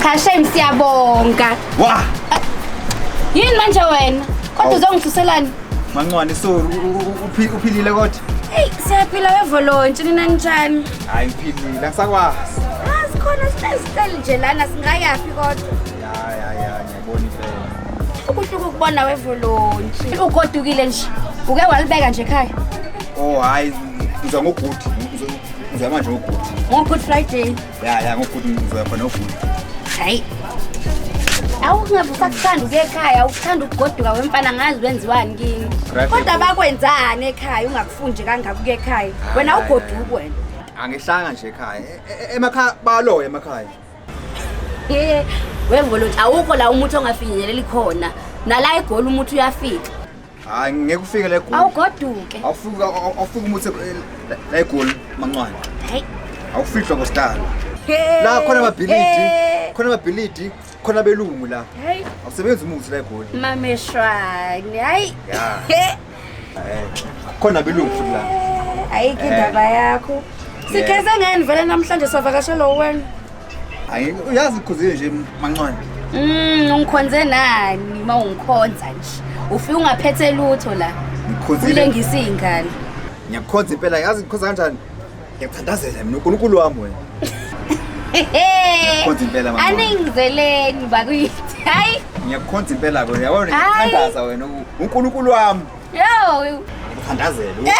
Cha shame siyabonga. Wa. Yini manje wena? Kodwa uzongithuselani? Mancwane so uphilile kodwa? Hey, siyaphila uVolontshi nina njani? Hayi ngiphilile akusakwazi. Asikhona sinesicelo nje lana singayafi kodwa. Ya ngiyabona impela. Ubuhlungu ukubona uVolontshi. Ugodukile nje. Uke walibeka nje ekhaya. Oh hayi ngiza ngogood. Ngiza manje ngogood. Ngo-Good Friday. Ya ngogood ngizoya khona ngogood. Hayi. Awungabe usakuthanda ukuya ekhaya, ukuthanda ukugoduka wemfana ngazi wenziwani kini. Kodwa bakwenzani ekhaya ungakufundi kangaka ukuya ekhaya? Wena ugoduka wena. Angihlanga nje ekhaya. Emakhaya baloya emakhaya. weVolontshi awukho la umuthi ongafinyelela khona. Nala eGoli umuthi uyafika. Hayi ngeke ufike la eGoli. Awugoduke. Awufika umuthi la eGoli Mancwane. Hayi. Awufihlwa ngostala. La khona amabhilidi, khona belungu la. Hey. Awusebenzi umuthi la eGoli. uMashonisa. Hayi. Khona belungu futhi la. Ayikho indaba yakho. Sikheze ngani vele namhlanje savakashela wena? Hayi uyazi ukhuzile nje Mancwane. Ungikhonze nani mawungikhonza nje? Ufike ungaphethe lutho la. Ngikhonzile. Ulengisa izingane. Ngiyakhonza impela yazi ngikhoza kanjani? Ngiyakuthandazela mina uNkulunkulu wami wena. Ngiyakhonza impela mama. Aningizeleni bakuyithi. Hayi. Ngiyakhonza impela wena yabona ngiyathandaza wena uNkulunkulu wami. Yo. Ngiyathandazela.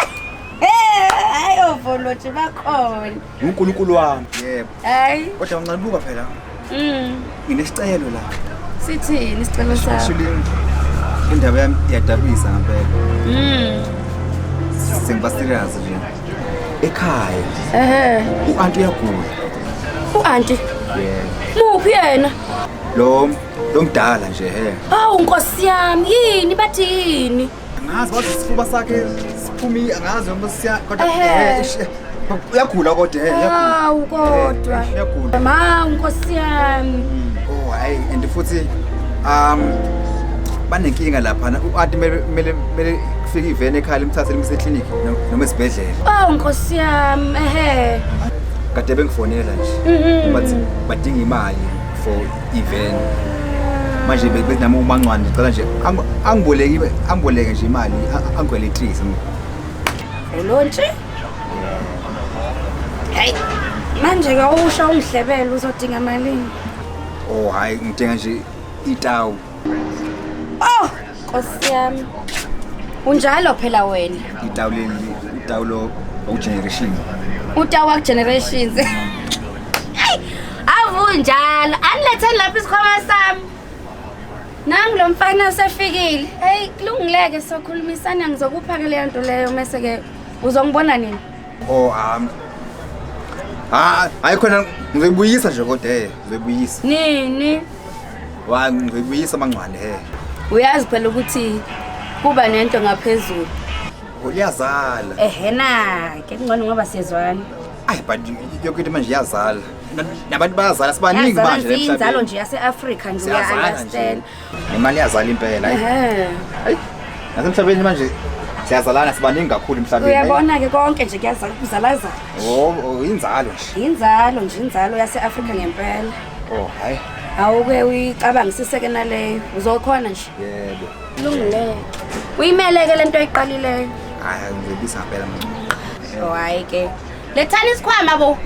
Hayi uVolontshi bakhona. uNkulunkulu wami. Yebo. Hayi. Kodwa ngicabuka phela. Nginesicelo la. Sithini isicelo sakho? Indaba yami iyadabisa ngempela. Sengiba serious nje. Ekhaya. U-auntie uyagula. U-auntie? Yeah. Muphi yena? Lo mdala nje Hawu Nkosi yami, yini bathi yini? Angazi wathi isifuba sakhe siphumi angazi noma siya kodwa uyagula kodwa Hawu kodwa. Uyagula. Ma Nkosi yami. Oh hayi and futhi banenkinga lapha u-auntie mele kufika iveni ekhaya imthathe limse eclinic noma esibhedlela. Hawu Nkosi yami, Kade bengifonela nje. Bathi badinga imali for event. Manje bethi nami uMaNcwane ngicela nje angiboleke nje imali angikweletise. uVolontshi? Hey. Manje ke usha ungihlebele uzodinga malini? Oh hayi ngidinga nje itawu. Oh, Nkosi yami. Unjalo phela wena. Itawu lo ugeneration. Utawa generations. Hey, avunjalo. Aniletheni lapha isikhwama sami. Nangu lo mfana usefikile. Hey, kulungileke sokhulumisana ngizokupha ke le nto leyo mase ke uzongibona nini? Oh hayi khona ngizoyibuyisa nje kodwa ngizoyibuyisa. Nini? Wa ngizoyibuyisa Mancwane Uyazi phela ukuthi kuba nento ngaphezulu. Uyazala. Na, ke ngcono ngoba siyezwana. Ayi but yonke into manje iyazala. Nabantu bayazala sibaningi manje emhlabeni. Inzalo nje yase-Africa nje uya-understand. Nemali iyazala impela hayi. Nasemhlabeni manje siyazalana sibaningi kakhulu emhlabeni. Uyabona ke konke nje kuyazala kuzalazala. Oh inzalo nje. Inzalo nje inzalo yase-Africa ngempela. Oh hayi. Awuke uyicabangisise ke naleyo uzokhona nje. Yebo. Kulungile. Uyimeleke lento oyiqalileyo. Hayi ngizobisa ngempela Mancwane. Hayi ke. Lethani isikhwama bo.